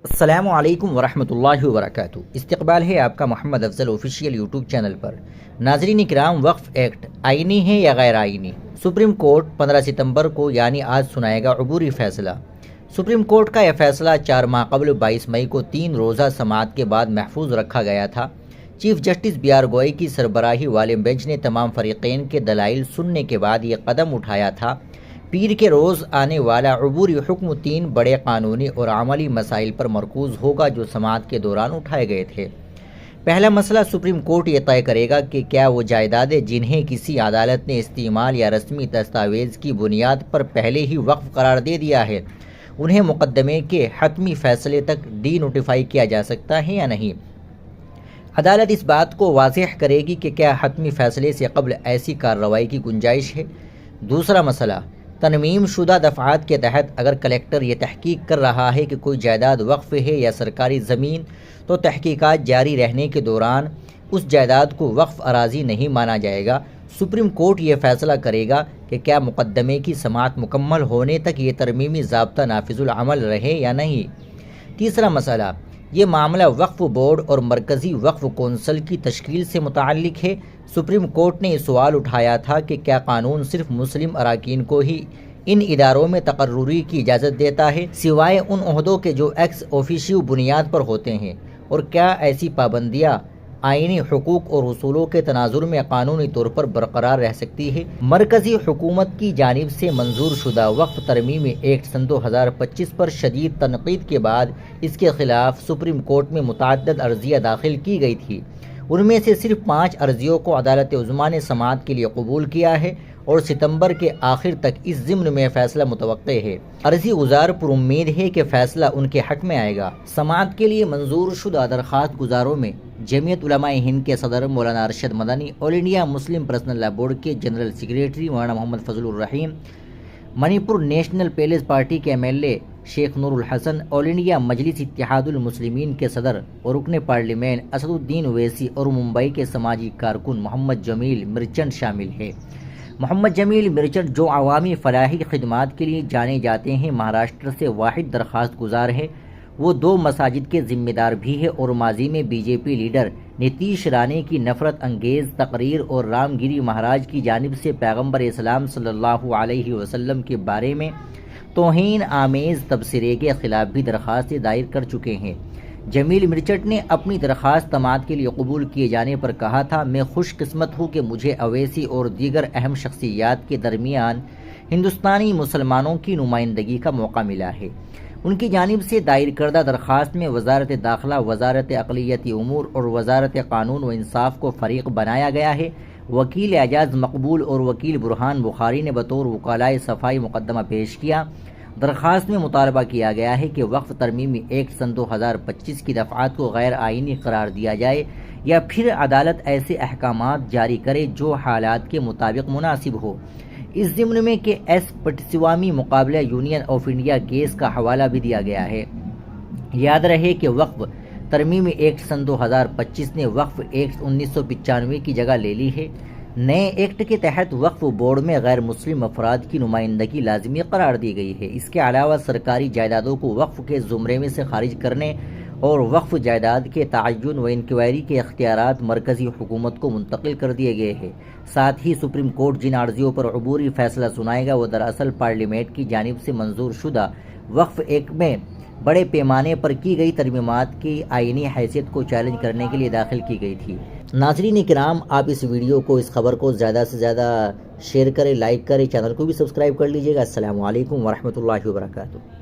السلام علیکم ورحمۃ اللہ وبرکاتہ۔ استقبال ہے آپ کا محمد افضل آفیشیل یوٹیوب چینل پر۔ ناظرین کرام، وقف ایکٹ آئینی ہے یا غیر آئینی؟ سپریم کورٹ 15 ستمبر کو یعنی آج سنائے گا عبوری فیصلہ۔ سپریم کورٹ کا یہ فیصلہ 4 ماہ قبل 22 مئی کو 3 روزہ سماعت کے بعد محفوظ رکھا گیا تھا۔ چیف جسٹس بی آر گوئی کی سربراہی والے بینچ نے تمام فریقین کے دلائل سننے کے بعد یہ قدم اٹھایا تھا۔ پیر کے روز آنے والا عبوری حکم 3 بڑے قانونی اور عملی مسائل پر مرکوز ہوگا جو سماعت کے دوران اٹھائے گئے تھے۔ پہلا مسئلہ، سپریم کورٹ یہ طے کرے گا کہ کیا وہ جائیدادیں جنہیں کسی عدالت نے استعمال یا رسمی دستاویز کی بنیاد پر پہلے ہی وقف قرار دے دیا ہے، انہیں مقدمے کے حتمی فیصلے تک ڈی نوٹیفائی کیا جا سکتا ہے یا نہیں۔ عدالت اس بات کو واضح کرے گی کہ کیا حتمی فیصلے سے قبل ایسی کارروائی کی گنجائش ہے۔ دوسرا مسئلہ، ترمیم شدہ دفعات کے تحت اگر کلیکٹر یہ تحقیق کر رہا ہے کہ کوئی جائیداد وقف ہے یا سرکاری زمین، تو تحقیقات جاری رہنے کے دوران اس جائیداد کو وقف اراضی نہیں مانا جائے گا۔ سپریم کورٹ یہ فیصلہ کرے گا کہ کیا مقدمے کی سماعت مکمل ہونے تک یہ ترمیمی ضابطہ نافذ العمل رہے یا نہیں۔ تیسرا مسئلہ، یہ معاملہ وقف بورڈ اور مرکزی وقف کونسل کی تشکیل سے متعلق ہے۔ سپریم کورٹ نے یہ سوال اٹھایا تھا کہ کیا قانون صرف مسلم اراکین کو ہی ان اداروں میں تقرری کی اجازت دیتا ہے، سوائے ان عہدوں کے جو ایکس اوفیشیو بنیاد پر ہوتے ہیں، اور کیا ایسی پابندیاں آئینی حقوق اور اصولوں کے تناظر میں قانونی طور پر برقرار رہ سکتی ہے۔ مرکزی حکومت کی جانب سے منظور شدہ وقف ترمیمی ایکٹ سن 2025 پر شدید تنقید کے بعد اس کے خلاف سپریم کورٹ میں متعدد عرضیاں داخل کی گئی تھی۔ ان میں سے صرف 5 عرضیوں کو عدالت عظمیٰ نے سماعت کے لیے قبول کیا ہے اور ستمبر کے آخر تک اس ضمن میں فیصلہ متوقع ہے۔ عرضی گزار پر امید ہے کہ فیصلہ ان کے حق میں آئے گا۔ سماعت کے لیے منظور شدہ درخواست گزاروں میں جمعیت علماء ہند کے صدر مولانا ارشد مدنی، آل انڈیا مسلم پرسنل لا بورڈ کے جنرل سیکریٹری مولانا محمد فضل الرحیم، منی پور نیشنل پیپلز پارٹی کے MLA شیخ نور الحسن، آل انڈیا مجلس اتحاد المسلمین کے صدر اور رکن پارلیمنٹ اسد الدین اویسی اور ممبئی کے سماجی کارکن محمد جمیل مرچنٹ شامل ہیں۔ محمد جمیل مرچنٹ، جو عوامی فلاحی خدمات کے لیے جانے جاتے ہیں، مہاراشٹر سے واحد درخواست گزار ہے۔ وہ 2 مساجد کے ذمہ دار بھی ہیں اور ماضی میں BJP لیڈر نتیش رانے کی نفرت انگیز تقریر اور رام گیری مہاراج کی جانب سے پیغمبر اسلام صلی اللہ علیہ وسلم کے بارے میں توہین آمیز تبصرے کے خلاف بھی درخواست دائر کر چکے ہیں۔ جمیل مرچنٹ نے اپنی درخواست سماعت کے لیے قبول کیے جانے پر کہا تھا، میں خوش قسمت ہوں کہ مجھے اویسی اور دیگر اہم شخصیات کے درمیان ہندوستانی مسلمانوں کی نمائندگی کا موقع ملا ہے۔ ان کی جانب سے دائر کردہ درخواست میں وزارت داخلہ، وزارت اقلیتی امور اور وزارت قانون و انصاف کو فریق بنایا گیا ہے۔ وکیل اعجاز مقبول اور وکیل برہان بخاری نے بطور وکلائے صفائی مقدمہ پیش کیا۔ درخواست میں مطالبہ کیا گیا ہے کہ وقف ترمیمی ایکٹ سن 2025 کی دفعات کو غیر آئینی قرار دیا جائے یا پھر عدالت ایسے احکامات جاری کرے جو حالات کے مطابق مناسب ہو۔ اس ضمن میں کہ ایس پٹسوامی مقابلہ یونین آف انڈیا کیس کا حوالہ بھی دیا گیا ہے۔ یاد رہے کہ وقف ترمیمی ایکٹ سن 2025 نے وقف ایکٹ 1995 کی جگہ لے لی ہے۔ نئے ایکٹ کے تحت وقف بورڈ میں غیر مسلم افراد کی نمائندگی لازمی قرار دی گئی ہے۔ اس کے علاوہ سرکاری جائیدادوں کو وقف کے زمرے میں سے خارج کرنے اور وقف جائیداد کے تعین و انکوائری کے اختیارات مرکزی حکومت کو منتقل کر دیے گئے ہیں۔ ساتھ ہی سپریم کورٹ جن عرضیوں پر عبوری فیصلہ سنائے گا وہ دراصل پارلیمنٹ کی جانب سے منظور شدہ وقف ایکٹ میں بڑے پیمانے پر کی گئی ترمیمات کی آئینی حیثیت کو چیلنج کرنے کے لیے داخل کی گئی تھی۔ ناظرین کرام، آپ اس ویڈیو کو، اس خبر کو زیادہ سے زیادہ شیئر کریں، لائک کریں، چینل کو بھی سبسکرائب کر لیجیے گا۔ السلام علیکم ورحمۃ اللہ وبرکاتہ۔